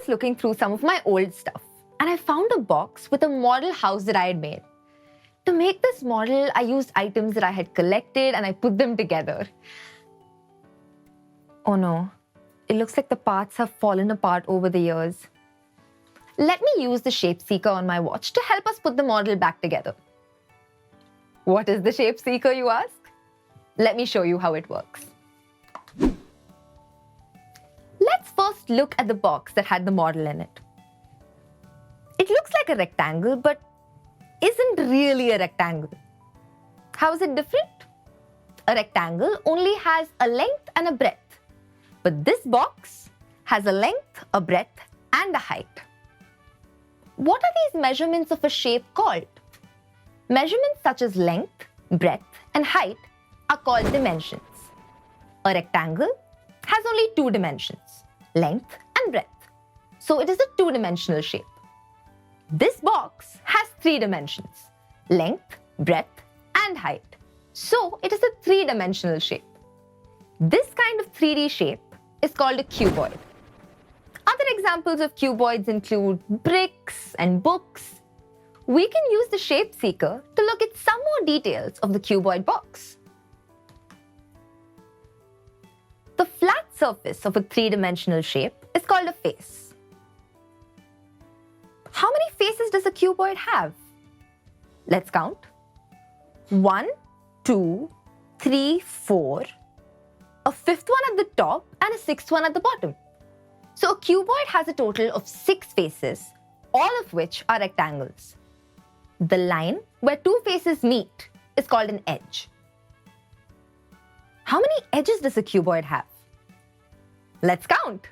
was looking through some of my old stuff and I found a box with a model house that I had made. To make this model, I used items that I had collected and I put them together. Oh no, it looks like the parts have fallen apart over the years. Let me use the shape seeker on my watch to help us put the model back together. What is the shape seeker, you ask? Let me show you how it works. Let's first look at the box that had the model in it. It looks like a rectangle, but isn't really a rectangle. How is it different? A rectangle only has a length and a breadth, but this box has a length, a breadth, and a height. What are these measurements of a shape called? Measurements such as length, breadth, and height are called dimensions. A rectangle has only two dimensions, length and breadth, so it is a two-dimensional shape. This box has three dimensions, length, breadth, and height, so it is a three-dimensional shape. This kind of 3D shape is called a cuboid. Other examples of cuboids include bricks and books. We can use the shape seeker to look at some more details of the cuboid box. The flat surface of a three-dimensional shape is called a face. How many faces does a cuboid have? Let's count. 1, 2, 3, 4, a fifth one at the top and a sixth one at the bottom. So a cuboid has a total of 6 faces, all of which are rectangles. The line where two faces meet is called an edge. How many edges does a cuboid have? Let's count.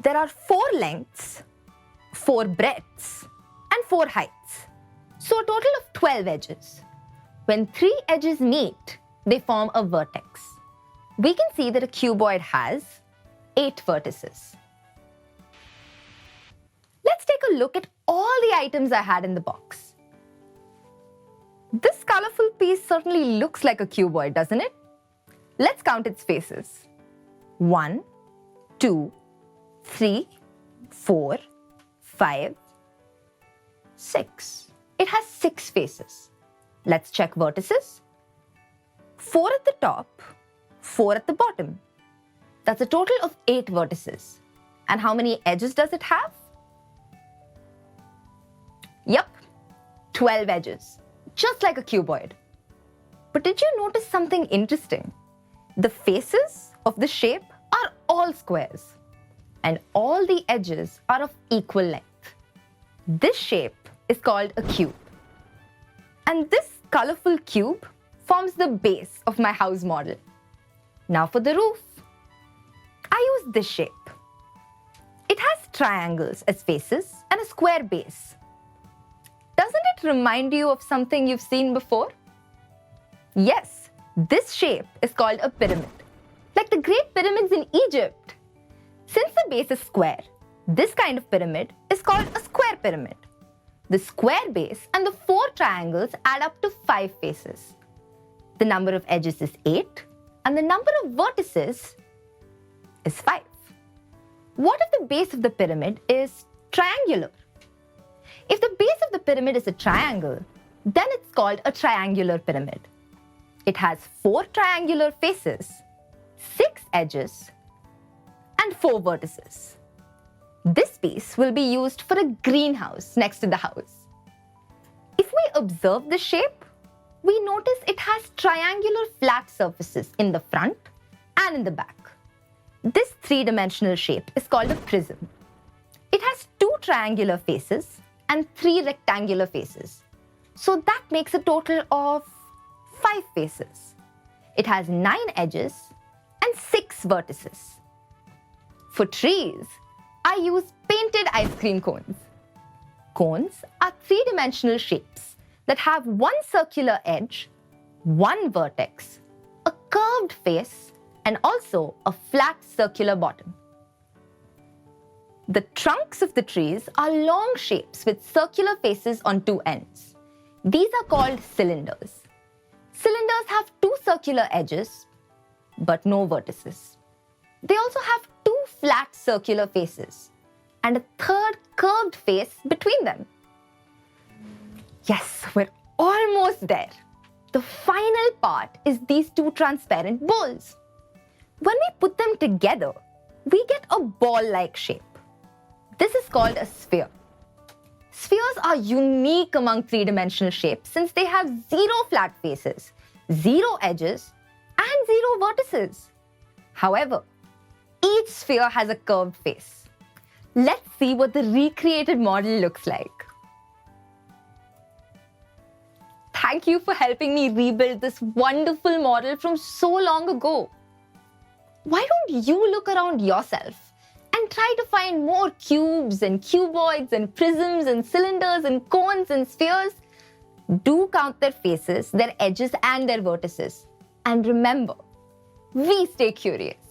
There are 4 lengths, 4 breadths, and 4 heights. So a total of 12 edges. When 3 edges meet, they form a vertex. We can see that a cuboid has 8 vertices. Let's take a look at all the items I had in the box. This colorful piece certainly looks like a cuboid, doesn't it? Let's count its faces. 1, 2, 3, 4, 5, 6. It has 6 faces. Let's check vertices. 4 at the top, 4 at the bottom. That's a total of 8 vertices. And how many edges does it have? Yep, 12 edges, just like a cuboid. But did you notice something interesting? The faces of the shape are all squares, and all the edges are of equal length. This shape is called a cube. And this colorful cube forms the base of my house model. Now for the roof. I use this shape. It has triangles as faces and a square base. Doesn't it remind you of something you've seen before? Yes, this shape is called a pyramid, like the Great Pyramids in Egypt. Since the base is square, this kind of pyramid is called a square pyramid. The square base and the 4 triangles add up to 5 faces. The number of edges is 8, and the number of vertices is 5. What if the base of the pyramid is triangular? If the base of the pyramid is a triangle, then it's called a triangular pyramid. It has 4 triangular faces, 6 edges, and 4 vertices. This piece will be used for a greenhouse next to the house. If we observe the shape, we notice it has triangular flat surfaces in the front and in the back. This 3-dimensional shape is called a prism. It has 2 triangular faces and 3 rectangular faces. So that makes a total of 5 faces. It has 9 edges and 6 vertices. For trees, I use painted ice cream cones. Cones are 3-dimensional shapes that have 1 circular edge, 1 vertex, a curved face, and also a flat circular bottom. The trunks of the trees are long shapes with circular faces on 2 ends. These are called cylinders. Cylinders have 2 circular edges, but no vertices. They also have 2 flat circular faces, and a third curved face between them. Yes, we're almost there. The final part is these two transparent balls. When we put them together, we get a ball-like shape. This is called a sphere. Spheres are unique among three-dimensional shapes since they have 0 flat faces, 0 edges, and 0 vertices. However, each sphere has a curved face. Let's see what the recreated model looks like. Thank you for helping me rebuild this wonderful model from so long ago. Why don't you look around yourself and try to find more cubes and cuboids and prisms and cylinders and cones and spheres? Do count their faces, their edges, and their vertices. And remember, we stay curious.